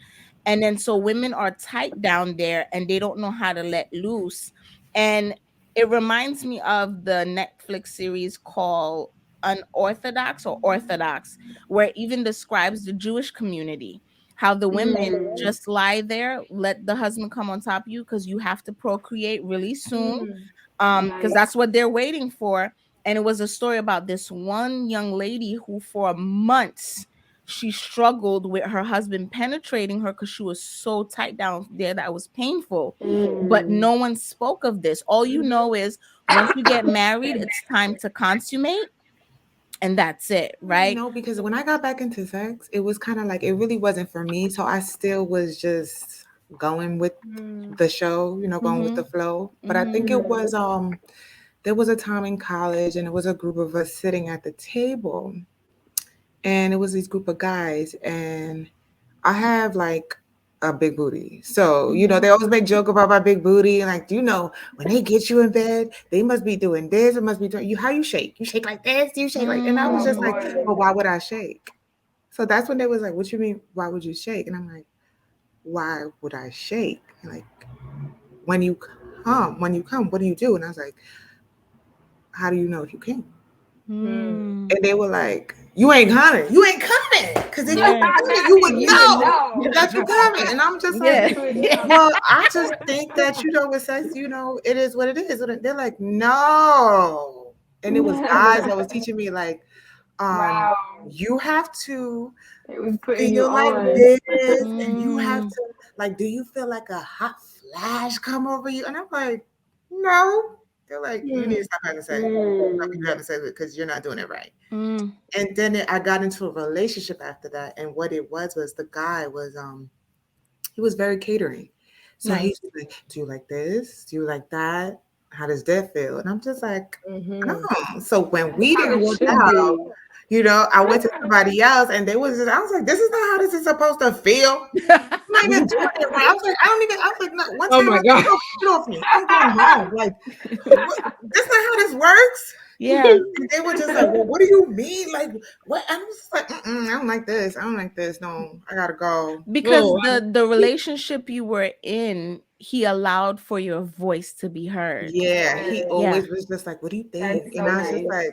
S1: And then so women are tight down there and they don't know how to let loose. And it reminds me of the Netflix series called Unorthodox or Orthodox, where it even describes the Jewish community, how the women
S4: Mm.
S1: just lie there, let the husband come on top of you because you have to procreate really soon,
S2: Mm,
S1: because
S4: Right.
S1: that's what they're waiting for. And it was a story about this one young lady who for months she struggled with her husband penetrating her because she was so tight down there that it was painful. But
S4: Mm.
S1: no one spoke of this. All you
S2: mhm,
S1: know is once you get married, it's time to consummate, and that's it, right?
S3: No, because when I got back into sex, it was kind of like it really wasn't for me. So I still was just going with
S2: mm,
S3: the show, going with
S1: Mm-hmm.
S3: the flow. But I
S1: Mm-hmm.
S3: think it
S4: Mm.
S3: was there was a time in college and it was a group of us sitting at the table and it was this group of guys and I have like a big booty. So,
S1: Mm-hmm.
S3: they always make joke about my big booty and like, when they get you in bed, they must be doing this, it must be doing you how you shake. You shake like this, you shake like and I was
S4: Oh
S3: just
S1: Mm.
S3: like,
S4: boy.
S3: well, why would I shake? So that's when they was like, what you mean, why would you shake? And I'm like, why would I shake? Like when you come, what do you do? And I was like, how do you know if you came?
S2: mm.
S1: Mm.
S3: And they were like, you ain't coming. You ain't coming. Because if you
S1: Yeah.
S3: coming, you would
S4: You would
S3: know
S4: know.
S3: that you coming. And I'm just like,
S1: Yeah.
S4: You would know.
S3: well, I just think that, with sex, it is what it is. And they're like, no. And it was guys that was teaching me like, um,
S4: Wow.
S3: you have to
S4: It was putting you
S3: feel like
S4: on.
S3: this and you have
S1: Mm.
S3: to like, do you feel like a hot flash come over you? And I'm like, no. They're like, you need to
S2: Mm,
S3: stop having sex. Stop
S4: Mm.
S3: having sex because you're not doing it right.
S1: Mm.
S3: And then I got into a relationship after that. And what it was the guy was he was very catering. So he's
S1: Nice.
S3: like, do you like this? Do you like that? How does that feel? And I'm just like,
S2: mhm.
S3: oh. So when
S4: That's
S3: we
S4: how
S3: didn't
S4: it
S3: work
S4: should
S3: out,
S4: be.
S3: I went to somebody else and they was just, I was like, this is not how this is supposed to feel. I'm not even doing it right. I was like, I don't even, I was like, no, one
S2: Oh
S3: time I
S2: my
S3: was like,
S2: god.
S3: no, get off me. I'm going home. Like, what? That's not how this works.
S1: Yeah.
S3: And they were just like, well, what do you mean? Like, what? I'm just like, I don't like this. I don't like this. No, I gotta go.
S1: Because
S2: Oh,
S1: the relationship you were in, he allowed for your voice to be heard.
S3: Yeah, he
S4: Yes.
S1: Yeah.
S3: always was just like, what do you think?
S4: That's
S3: And
S4: so
S3: I was just
S4: nice.
S3: like,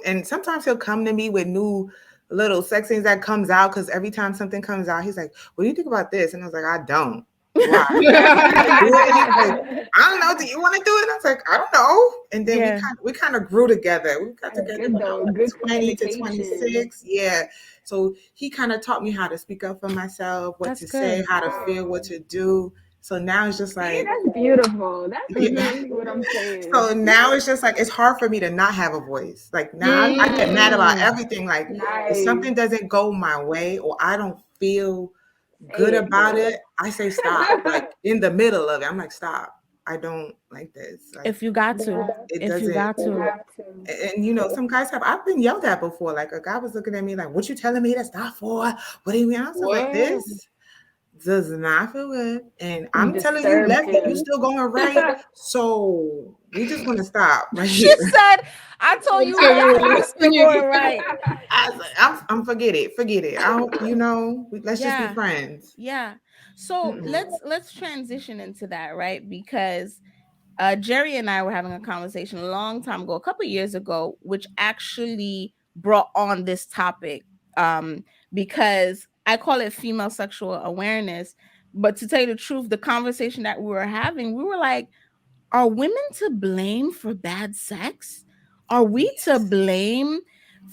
S3: and sometimes he'll come to me with new little sex things that comes out because every time something comes out, he's like, what do you think about this? And I was like, I don't. Why? You want to do it? And he's like, I don't know. Do you want to do it? And I was like, I don't know. And then
S1: Yeah.
S3: we kind of grew together. We got
S4: That's
S3: together
S4: good
S3: when I
S4: though.
S3: was
S4: Good
S3: like 20 to
S4: communication.
S3: 26. Yeah. So he kind of taught me how to speak up for myself, what
S1: That's
S3: to say,
S1: good.
S3: how to feel, what
S4: Wow.
S3: to do. So now it's just
S4: See,
S3: like,
S4: that's beautiful. That's
S3: yeah.
S2: mhm.
S4: exactly what I'm saying.
S3: So now it's just like it's hard for me to not have a voice. Like now I get mad
S2: Mm,
S3: about
S1: Mm.
S3: everything. Like if
S4: Nice.
S3: something doesn't go my way or I don't feel
S4: Say
S3: good
S4: it,
S3: about
S4: girl.
S3: it, I say stop. Like in the middle of it, I'm like, stop. I don't like this. Like
S1: If you got to.
S4: Yeah,
S3: it
S1: If you
S3: doesn't
S1: got
S4: you
S1: to.
S4: have to.
S3: And some guys have. I've been yelled at before. Like a guy was looking at me like, "What you telling me to stop for? What do you mean?" I was just like,
S2: What?
S3: "This does not feel good." And
S4: You
S3: I'm telling you
S4: disturbed
S3: left and you
S4: him.
S3: still going right. So we just want to stop right
S1: She
S3: here.
S1: said, I told
S2: I'm
S1: you
S2: telling
S1: left
S2: you,
S1: and you still
S2: asking you.
S1: going right.
S3: I was like, I'm forget it, forget it. I don't, let's just be
S1: Yeah.
S3: friends.
S1: Yeah. So
S3: Mm-mm.
S1: let's transition into that, right? Because Jerry and I were having a conversation a long time ago, a couple years ago, which actually brought on this topic. Because I call it female sexual awareness. But to tell you the truth, the conversation that we were having, we were like, are women to blame for bad sex? Are we to
S3: Yes,
S1: blame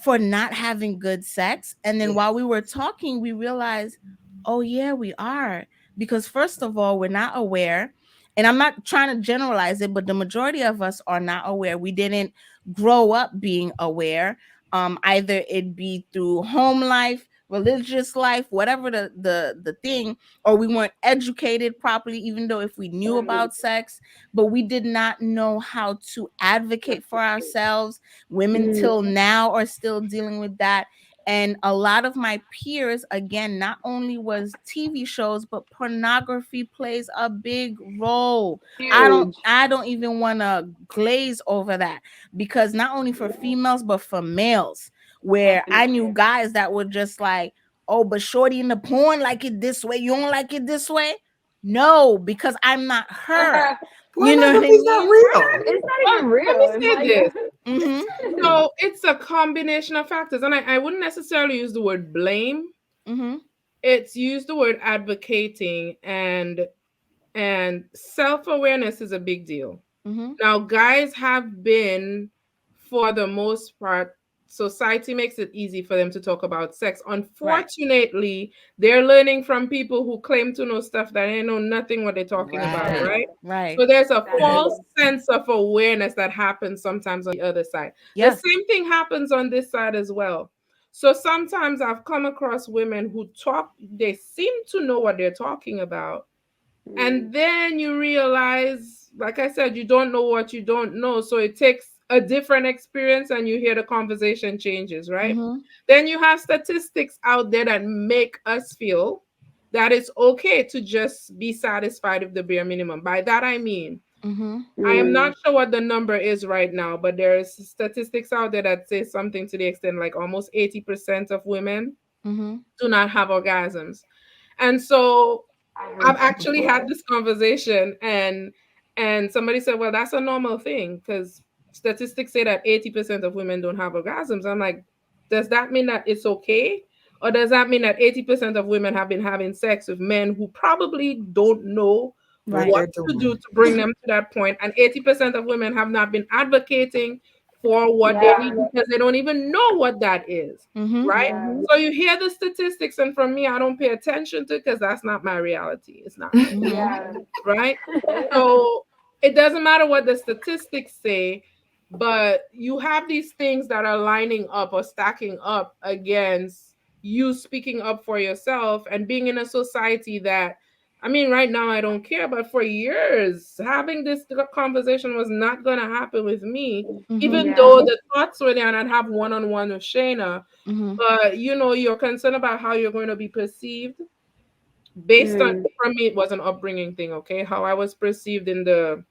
S1: for not having good sex? And then while we
S3: yes,
S1: were talking, we realized, oh, yeah, we are. Because, first of all, we're not aware. And I'm not trying to generalize it, but the majority of us are not aware. We didn't grow up being aware. Either it be through home life, religious life, whatever the thing, or we weren't educated properly, even though if we knew
S4: Right.
S1: about sex, but we did not know how to advocate for ourselves. Women
S4: Mm,
S1: till now are still dealing with that. And a lot of my peers, again, not only was TV shows, but pornography plays a big role. I don't
S4: huge.
S1: I don't even want to glaze over that, because not only for females but for males, where I knew
S4: Definitely.
S1: guys that were just like, oh, but shorty in the porn like it this way, you don't like it this way. No, because I'm not her. You know what I
S3: pornography is not
S1: mean?
S3: real.
S4: It's not
S2: Well,
S4: even
S2: let me
S4: real.
S2: say
S4: My
S2: this.
S4: God.
S1: Mhm.
S2: So it's a combination of factors, and I wouldn't necessarily use the word blame.
S1: Mhm.
S2: It's use the word advocating, and self-awareness is a big deal.
S1: Mhm.
S2: Now, guys have been, for the most part, society makes it easy for them to talk about sex.
S1: Right.
S2: Unfortunately, they're learning from people who claim to know stuff that they know nothing what they're talking about,
S1: Right.
S2: right?
S4: Exactly.
S2: So
S1: Right.
S2: there's a
S3: Right.
S2: false
S4: Exactly.
S2: sense of awareness that happens sometimes on the other side. The
S1: Yeah.
S2: same thing happens on this side as well. So sometimes I've come across women who talk, they seem to know what they're talking about,
S4: Mm,
S2: and then you realize, like I said, you don't know what you don't know. So it takes a different experience and you hear the conversation changes, right?
S1: Mhm.
S2: Then you have statistics out there that make us feel that it's okay to just be satisfied with the bare minimum. By that, I mean,
S1: Mhm.
S2: I am
S4: mm,
S2: not sure what the number is right now, but there's statistics out there that say something to the extent like almost 80% of women
S1: Mhm.
S2: do not have orgasms. And so
S4: I
S2: I've
S4: heard that
S2: actually had
S4: before.
S2: this conversation, and somebody said, "Well, that's a normal thing because statistics say that 80% of women don't have orgasms." I'm like, "Does that mean that it's okay? Or does that mean that 80% of women have been having sex with men who probably don't know
S3: What
S1: Right.
S2: what
S3: they're
S2: to do
S3: doing.
S2: to bring them to that point, and 80% of women have not been advocating for what they
S4: Yeah.
S2: need because they don't even know what that is."
S1: Mhm.
S2: Right?
S4: Yeah.
S2: So you hear the statistics, and for me, I don't pay attention to it because that's not my reality. It's not,
S1: Mhm.
S4: Yeah.
S2: right? So it doesn't matter what the statistics say, but you have these things that are lining up or stacking up against you speaking up for yourself and being in a society that, I mean, right now I don't care, but for years, having this conversation was not going to happen with me,
S1: Mhm.
S2: even
S4: Yeah.
S2: though the thoughts were there and I'd have one on one with Shayna.
S1: Mhm.
S2: But you're concerned about how you're going to be perceived based on,
S4: Mm,
S2: for me, it was an upbringing thing, okay? How I was perceived in the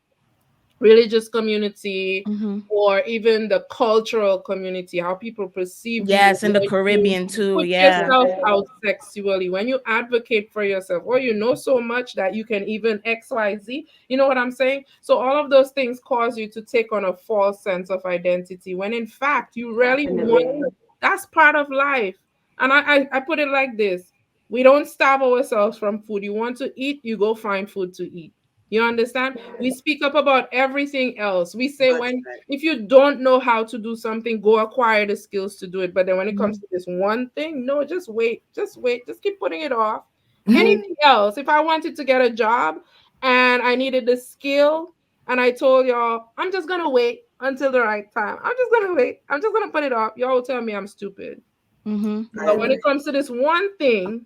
S2: religious community
S1: Mhm.
S2: or even the cultural community, how people perceive you
S1: Yes, in the
S2: when you
S1: Caribbean too.
S2: put
S1: Yeah.
S2: yourself
S4: okay.
S2: out sexually, when you advocate for yourself, or you know so much that you can even XYZ. You know what I'm saying? So all of those things cause you to take on a false sense of identity when in fact you really want
S4: Definitely.
S2: to. That's part of life. And I put it like this: we don't starve ourselves from food. You want to eat, you go find food to eat. You understand? We speak up about everything else. We say,
S3: Much
S2: when
S3: better.
S2: if you don't know how to do something, go acquire the skills to do it. But then when it comes
S1: Mhm.
S2: to this one thing, no, just wait, just wait, just keep putting it off.
S1: Mhm.
S2: Anything else, if I wanted to get a job and I needed the skill and I told y'all, I'm just gonna wait until the right time. I'm just gonna wait. I'm just gonna put it off. Y'all will tell me I'm stupid.
S1: Mhm.
S3: I
S2: But when
S3: agree.
S2: it comes to this one thing,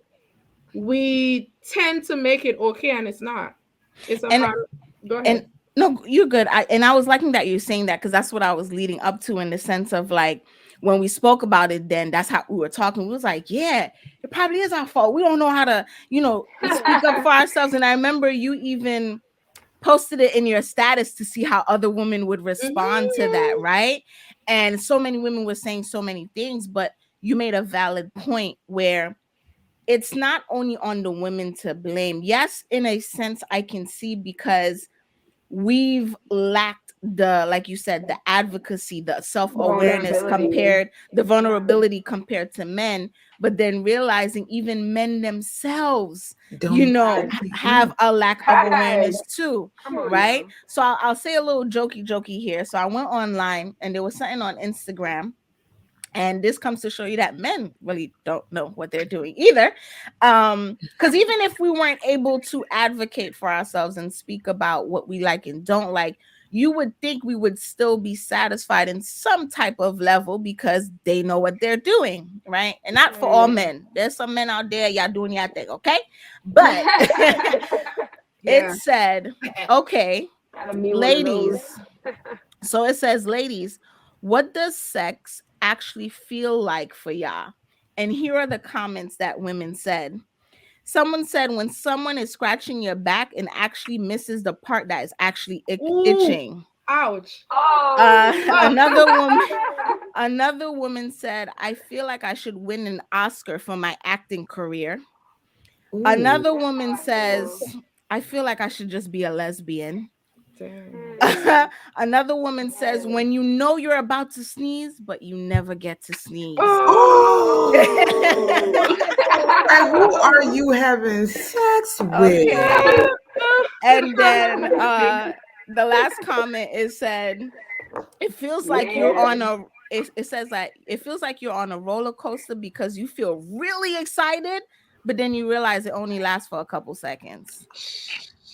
S2: we tend to make it okay, and it's not. It's a
S1: And
S2: hard. Go
S1: and
S2: ahead.
S1: No, you're good. I was liking that you're saying that because that's what I was leading up to in the sense of like when we spoke about it, then that's how we were talking. We was like, yeah, it probably is our fault. We don't know how to, speak up for ourselves. And I remember you even posted it in your status to see how other women would respond to that,
S2: Mhm.
S1: right? And so many women were saying so many things, but you made a valid point where it's not only on the women to blame. Yes, in a sense, I can see because we've lacked the, like you said, the advocacy, the self-awareness
S4: Vulnerability.
S1: compared, the
S4: Yeah.
S1: vulnerability compared to men, but then realizing even men themselves
S3: Don't
S1: have
S3: even.
S1: a lack of
S4: Hey,
S1: awareness too,
S4: come on
S1: right?
S4: now.
S1: So I'll say a little jokey here. So I went online and there was something on Instagram, and this comes to show you that men really don't know what they're doing either, because even if we weren't able to advocate for ourselves and speak about what we like and don't like, you would think we would still be satisfied in some type of level because they know what they're doing, right? And not for all
S4: Mm.
S1: men. There's some men out there, y'all doing y'all thing, okay? But it
S2: Yeah.
S1: said, okay,
S4: Gotta be one of those.
S1: ladies, so it says, ladies, what does sex actually feel like for y'all? And here are the comments that women said. Someone said, when someone is scratching your back and actually misses the part that is actually
S2: Ooh.
S1: itching.
S2: Ouch.
S1: Uh,
S4: Oh,
S2: Ah.
S1: another woman,
S4: man.
S1: another woman said, I feel like I should win an Oscar for my acting career.
S3: Ooh.
S1: Another
S4: That's
S1: woman
S4: how I feel.
S1: says, I feel like I should just be a lesbian.
S2: Damn.
S4: Mm.
S1: Another woman says, when you know you're about to sneeze, but you never get to sneeze.
S3: Oh,
S4: Oh.
S3: like who are you having sex with?
S1: Okay. And then the last comment is said, it feels like you're on
S4: Man.
S1: a it says that it feels like you're on a roller coaster because you feel really excited, but then you realize it only lasts for a couple seconds.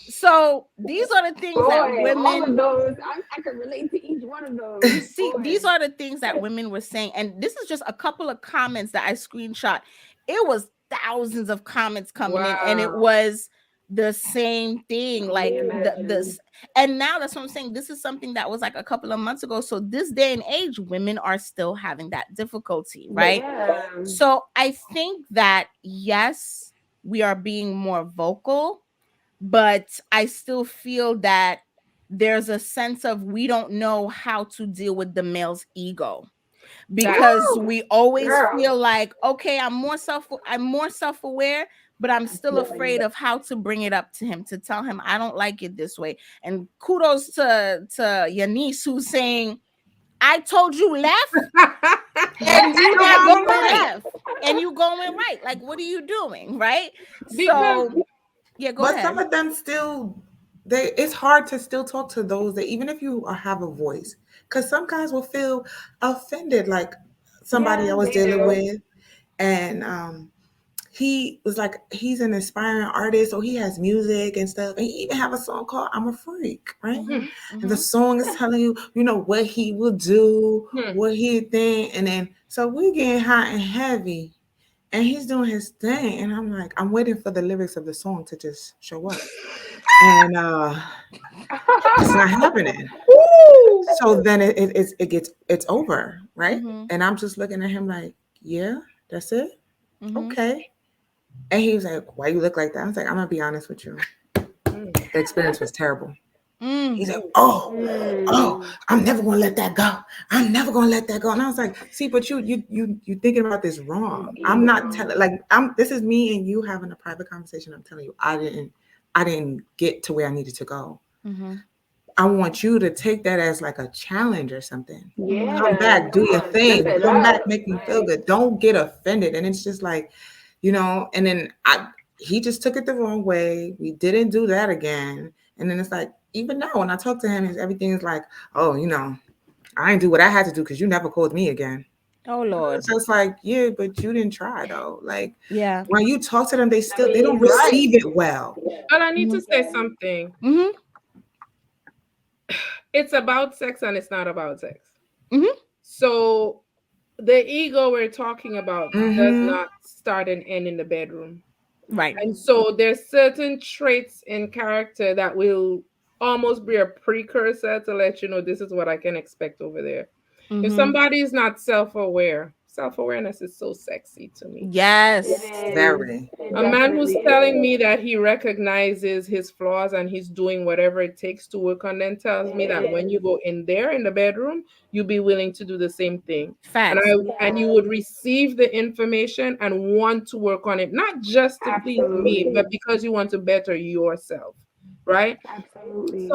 S1: So these are the things that
S4: Boy, all
S1: women
S4: of those. I can relate to each one of those.
S1: see, these
S4: Boy.
S1: are the things that women were saying, and this is just a couple of comments that I screenshot. It was thousands of comments coming in, and it
S2: Wow.
S1: was the same thing.
S4: Can only
S1: Like
S4: imagine.
S1: this, and now that's what I'm saying. This is something that was like a couple of months ago. So this day and age, women are still having that difficulty, right?
S4: Yeah.
S1: So I think that yes, we are being more vocal, but I still feel that there's a sense of we don't know how to deal with the male's ego
S2: That
S1: because
S4: Woo!
S1: we always
S4: Girl.
S1: feel like, okay, I'm more self-aware, but I'm still afraid of how to bring it up to him, to tell him I don't like it this way. And kudos to your niece who's saying, I told you left and you
S3: So
S1: not
S3: I'm
S1: going
S3: right.
S1: left and you going right. Like, what are you doing, right?
S2: because
S1: So yeah, go
S3: But some
S1: ahead.
S3: of them still, they it's hard to still talk to those that even if you have a voice, because some guys will feel offended. Like somebody I
S4: Yeah,
S3: was
S4: they
S3: dealing
S4: do.
S3: with, and he was like he's an aspiring artist, so he has music and stuff, and he even have a song called "I'm a Freak," right?
S1: Mhm.
S3: And the
S1: Mhm.
S3: song is telling you, what he will do,
S2: hmm,
S3: what he think, and then so we getting hot and heavy, and he's doing his thing, and I'm like, I'm waiting for the lyrics of the song to just show up, and it's not happening.
S2: ooh,
S3: So then it's over, right?
S1: Mhm.
S3: And I'm just looking at him like, yeah, that's it,
S1: Mhm.
S3: okay. And he was like, why you look like that? I was like, I'm gonna be honest with you,
S2: mm,
S3: the experience was terrible. He's
S1: Mm.
S3: like, oh,
S4: Mm.
S3: I'm never gonna let that go. I'm never gonna let that go. And I was like, see, but you thinking about this
S4: His
S3: wrong. I'm not
S4: ego.
S3: telling, like, I'm this is me and you having a private conversation. I'm telling you, I didn't get to where I needed to go.
S1: Mhm.
S3: I want you to take that as like a challenge or something.
S1: Mhm.
S3: Come
S4: Yeah,
S3: back, do
S4: come
S3: your
S4: on, step
S3: thing,
S4: it
S3: come back,
S4: up.
S3: make me feel
S4: Like,
S3: good. Don't get offended. And it's just like, and then he just took it the wrong way. We didn't do that again. And then it's like, even now when I talk to him, everything is like, oh, I didn't do what I had to do because you never called me again.
S1: Oh Lord.
S3: It's just like, yeah, but you didn't try though. Like
S1: Yeah.
S3: when you talk to them,
S4: I
S3: they
S4: mean,
S3: don't
S4: he's right.
S3: receive it well.
S2: but I need to
S1: Mhm.
S2: say something.
S1: Mhm.
S2: It's about sex and it's not about sex.
S1: Mhm.
S2: So the ego we're talking about does
S3: Mm-hmm.
S2: not start and end in the bedroom.
S1: Right.
S2: And so there's certain traits in character that will almost be a precursor to let you know this is what I can expect over there. If
S1: Mm-hmm.
S2: somebody is not self-aware, self-awareness is so sexy to me.
S4: It
S1: Yes.
S4: is.
S3: Very.
S4: It
S2: A man
S4: definitely
S2: who's telling
S4: is.
S2: me that he recognizes his flaws and he's doing whatever it takes to work on them tells me that when you go in there in the bedroom, you'll be willing to do the same thing. And
S1: Facts.
S2: and you
S4: Yeah,
S2: would receive the information and want to work on it, not just to please me,
S4: absolutely.
S2: but because you want to better yourself, right?
S4: Absolutely.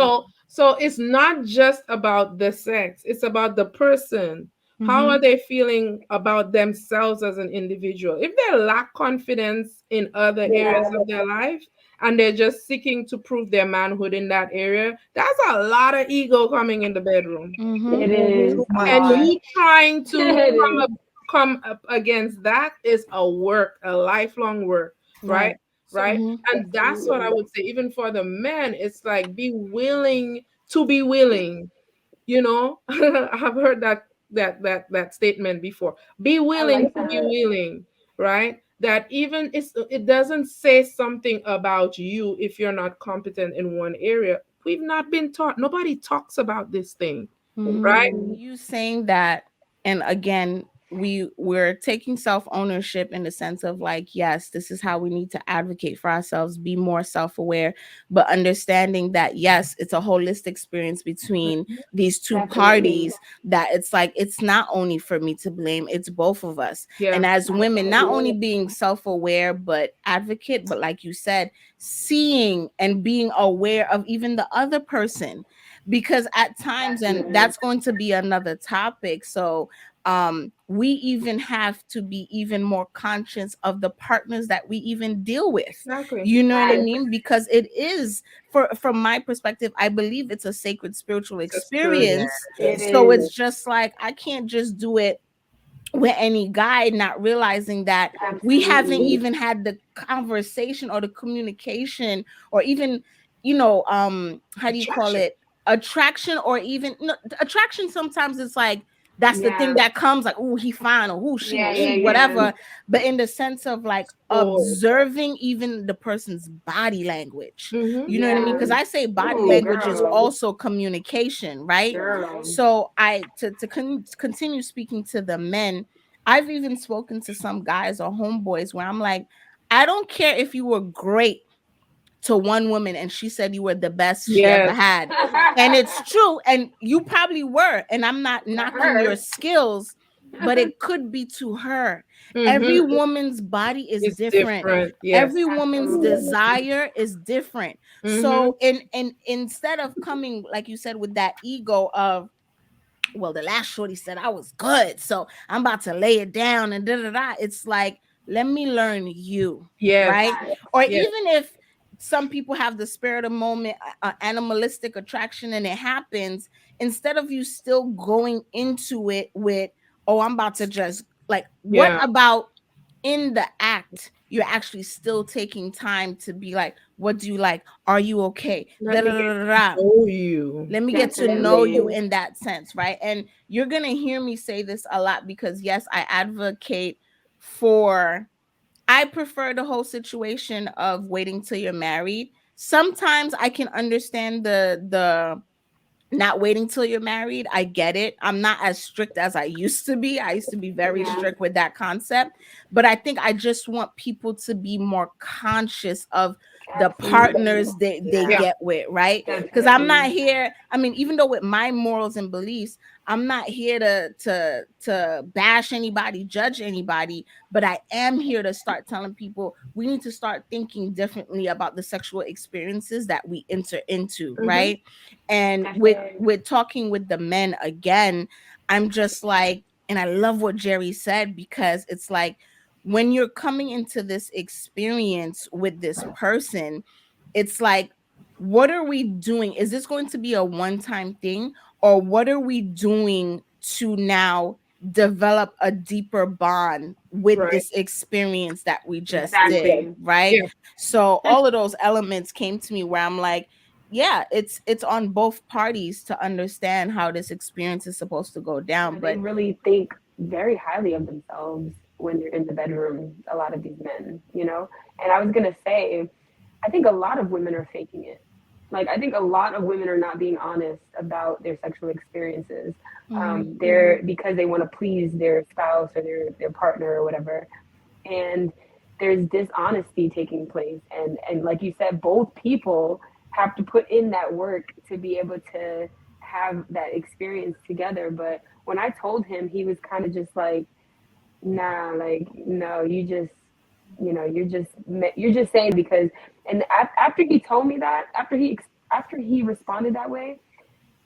S2: So it's not just about the sex, it's about the person. How
S1: Mm-hmm.
S2: are they feeling about themselves as an individual? If they lack confidence in other areas
S4: Yeah,
S2: of their life and they're just seeking to prove their manhood in that area, that's a lot of ego coming in the bedroom.
S1: Mm-hmm.
S4: it is
S3: Too
S4: a
S2: And
S3: much.
S4: lot.
S2: you trying to
S4: It is.
S2: come up against that is a work, a lifelong work, right?
S1: Right.
S2: Right?
S1: Mm-hmm.
S2: And that's what I
S4: Absolutely.
S2: would say. Even for the men, it's like be willing to be willing. You know, I've heard that statement before. Be
S4: I
S2: willing
S4: like
S2: to be
S4: that.
S2: willing, right? That even it doesn't say something about you if you're not competent in one area. We've not been taught. Nobody talks about this thing,
S1: Mm-hmm.
S2: right?
S4: Mm-mm.
S1: You saying that, and again, we're taking self ownership in the sense of like, yes, this is how we need to advocate for ourselves, be more self aware, but understanding that yes, it's a holistic experience between these two
S4: Definitely.
S1: parties. That it's like it's not only for me to blame, it's both of us.
S2: Yeah.
S1: And as women, not only
S4: Absolutely.
S1: being self aware but advocate, but like you said, seeing and being aware of even the other person, because at times, and
S4: Definitely.
S1: that's going to be another topic, so we even have to be even more conscious of the partners that we even deal with,
S2: Exactly.
S1: you know what I
S4: Yes,
S1: mean, because it is, for from my perspective, I believe it's a sacred spiritual
S2: It's a spirit.
S3: Yeah,
S1: experience.
S3: it
S4: it
S3: is.
S1: So
S4: is.
S1: it's just like I can't just do it with any guy, not realizing that we haven't
S4: Absolutely.
S1: even had the conversation or the communication, or even, how do you call
S2: Attraction.
S1: it, attraction, or even no, attraction sometimes it's like that's the thing
S4: Yeah.
S1: that comes like, oh, he fine, or oh, she,
S4: Yeah,
S1: oh,
S4: yeah, yeah.
S1: whatever, but in the sense of like
S2: Oh.
S1: observing even the person's body language,
S2: Mm-hmm.
S1: you know what I mean,
S4: Yeah.
S1: because I say body
S4: Ooh,
S1: language is
S4: girl.
S1: also communication, right?
S4: Girl.
S1: So continue speaking to the men, I've even spoken to some guys or homeboys where I'm like, I don't care if you were great to one woman and she said you were the best she ever
S2: Yes.
S1: had. And it's true. And you probably were. And I'm not
S4: To
S1: knocking your
S4: her.
S1: skills, but it could be to her. Every
S2: Mm-hmm.
S1: woman's body is
S2: It's
S1: different.
S2: different. Yes.
S1: Every woman's
S4: Absolutely.
S1: desire is different.
S2: Mm-hmm.
S1: So in instead of coming, like you said, with that ego of, well, the last shorty said I was good, so I'm about to lay it down and da da da. It's like, let me learn you,
S2: Yes.
S1: right?
S4: Yes.
S1: Or
S2: Yes.
S1: even if some people have the spirit of moment, animalistic attraction, and it happens, instead of you still going into it with, oh, I'm about to just like, what
S2: Yeah.
S1: about in the act? You're actually still taking time to be like, what do you like? Are you okay?
S2: Let
S1: Da da
S2: me
S1: da
S2: get
S1: da
S2: to
S1: da.
S2: know you.
S1: Let me get to know you
S4: Definitely.
S1: in that sense, right? And you're going to hear me say this a lot because, yes, I advocate for, I prefer the whole situation of waiting till you're married. Sometimes I can understand the not waiting till you're married. I get it. I'm not as strict as I used to be. I used to be very
S4: Yeah.
S1: strict with that concept. But I think I just want people to be more conscious of the
S4: Absolutely.
S1: partners they
S4: Yeah.
S2: Yeah.
S1: get with, right? Because I'm
S4: Definitely.
S1: not here. I mean, even though with my morals and beliefs, I'm not here to bash anybody, judge anybody, but I am here to start telling people we need to start thinking differently about the sexual experiences that we enter into,
S2: Mm-hmm.
S1: right? And with
S4: Definitely.
S1: talking with the men again, I'm just like, and I love what Jerry said, because it's like when you're coming into this experience with this person, it's like, what are we doing? Is this going to be a one time thing, or what are we doing to now develop a deeper bond with
S2: Right.
S1: this experience that we just did,
S4: Exactly.
S1: right?
S2: Yeah.
S1: So all of those elements came to me where I'm like, yeah, it's on both parties to understand how this experience is supposed to go down.
S4: Yeah, they
S1: But
S4: really think very highly of themselves when they're in the bedroom, a lot of these men, you know? And I was gonna say, I think a lot of women are faking it. Like, I think a lot of women are not being honest about their sexual experiences.
S1: Mm-hmm.
S4: They're because they want to please their spouse or their partner or whatever, and there's dishonesty taking place. And like you said, both people have to put in that work to be able to have that experience together. But when I told him, he was kind of just like, nah, like, no, you just, you're just saying because. And after he told me that, after he responded that way,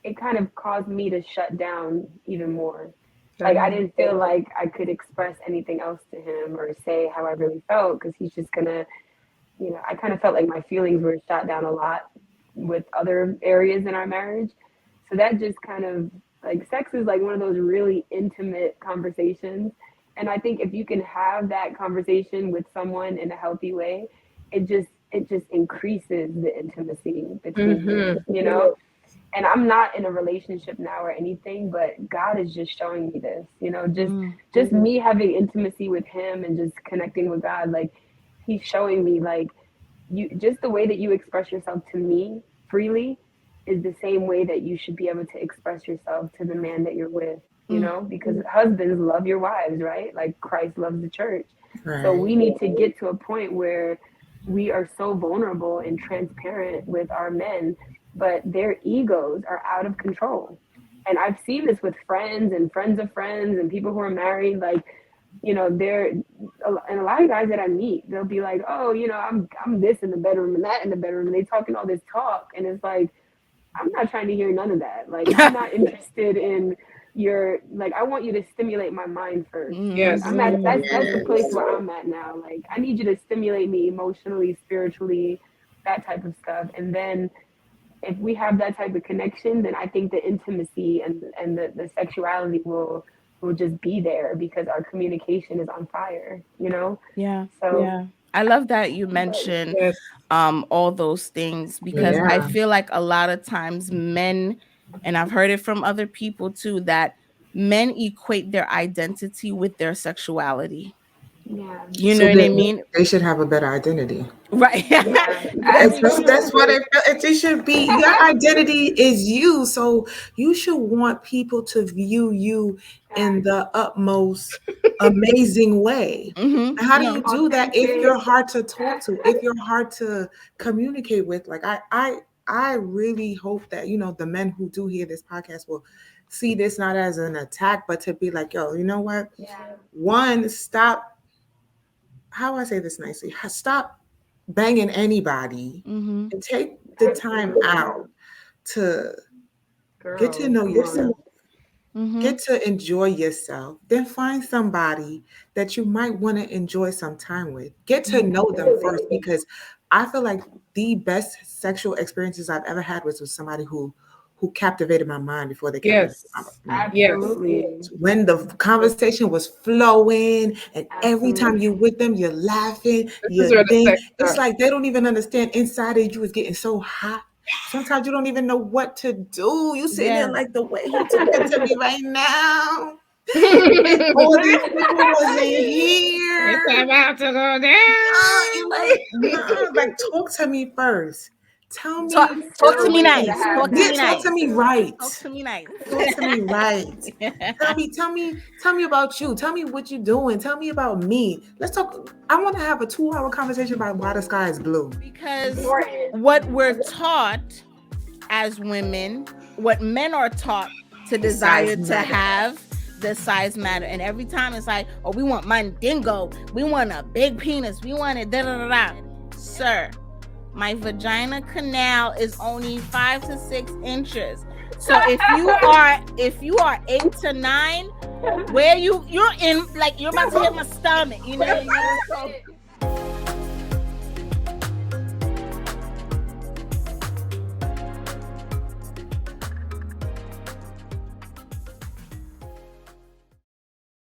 S4: it kind of caused me to shut down even more. Like, I didn't feel like I could express anything else to him or say how I really felt, because he's just gonna, I kind of felt like my feelings were shot down a lot with other areas in our marriage. So that just kind of, like, sex is like one of those really intimate conversations. And I think if you can have that conversation with someone in a healthy way, it just increases the intimacy between you. And I'm not in a relationship now or anything, but God is just showing me this, just me having intimacy with him and just connecting with God. Like, he's showing me, like, you, just the way that you express yourself to me freely is the same way that you should be able to express yourself to the man that you're with, because husbands, love your wives, right? Like Christ loves the church. So
S3: Right.
S4: we need to get to a point where we are so vulnerable and transparent with our men, but their egos are out of control. And I've seen this with friends and friends of friends and people who are married. Like, they're, and a lot of guys that I meet, they'll be like, oh, I'm this in the bedroom and that in the bedroom, and they talking all this talk, and it's like, I'm not trying to hear none of that. Like, I'm not interested in your, like, I want you to stimulate my mind first. Like,
S2: Yes.
S4: I'm at, that's the place
S3: Yes.
S4: where I'm at now. Like, I need you to stimulate me emotionally, spiritually, that type of stuff. And then if we have that type of connection, then I think the intimacy and the sexuality will just be there because our communication is on fire.
S1: Yeah.
S4: So
S1: I love that you mentioned
S2: Yes.
S1: all those things, because I
S3: Yeah.
S1: feel like a lot of times men, and I've heard it from other people too, that men equate their identity with their sexuality.
S4: yeah,
S1: You know
S3: So
S1: what I
S3: that
S1: mean?
S3: they should have a better identity.
S1: Right.
S4: yeah,
S3: That's,
S1: Very
S3: that's,
S1: true.
S3: that's what
S4: absolutely.
S3: it should be. Your identity is you. So you should want people to view you in the utmost amazing way.
S1: Mm-hmm.
S3: And how do
S1: No.
S3: you do that if you're
S4: Authentic.
S3: hard to talk to, if you're hard to communicate with? Like I really hope that, the men who do hear this podcast will see this not as an attack, but to be like, yo, you know what?
S4: Yeah.
S3: One, stop, how do I say this nicely? Stop banging anybody
S1: Mm-hmm.
S3: and take the time
S4: Absolutely.
S3: out to get to
S4: Girl,
S3: know
S4: come on.
S3: yourself,
S1: Mm-hmm.
S3: get to enjoy yourself, then find somebody that you might want to enjoy some time with. Get to know them
S4: Absolutely.
S3: first, because I feel like the best sexual experiences I've ever had was with somebody who captivated my mind before they captivated
S2: Yes.
S3: me.
S2: Yes.
S4: Absolutely.
S3: When the conversation was flowing, and every time
S4: Absolutely.
S3: you're with them, you're laughing,
S2: This is
S3: you're
S2: where the
S3: thing.
S2: sex
S3: It's
S2: starts.
S3: like they don't even understand inside of you is getting so hot. Sometimes you don't even know what to do. You sitting there
S1: Yeah.
S3: like, the way he talking to me right now. If all these people wasn't
S2: It's
S3: here,
S2: about to go
S3: you
S2: down.
S3: like, like, talk to me first. Tell
S1: Talk,
S3: me,
S1: talk
S4: Still
S1: to
S3: tell
S1: me
S4: waiting to
S1: nice.
S3: me.
S4: have
S1: Talk to
S3: Yeah,
S1: me
S4: that.
S3: talk to
S1: nice.
S3: me
S1: Talk
S3: right.
S1: to me nice.
S3: Talk to me right. Tell me about you. Tell me what you're doing. Tell me about me. Let's talk. I want to have a 2-hour conversation about why the sky is blue.
S1: Because
S4: Important.
S1: what we're taught as women, what men are taught to
S3: The size
S1: desire to
S3: matter.
S1: have, the size matter. And every time it's like, oh, we want mandingo, we want a big penis, we want it, da da da da. Sir, my vagina canal is only 5 to 6 inches. So if you are 8 to 9, where you're in, like, you're about to hit my stomach, you know what I mean? So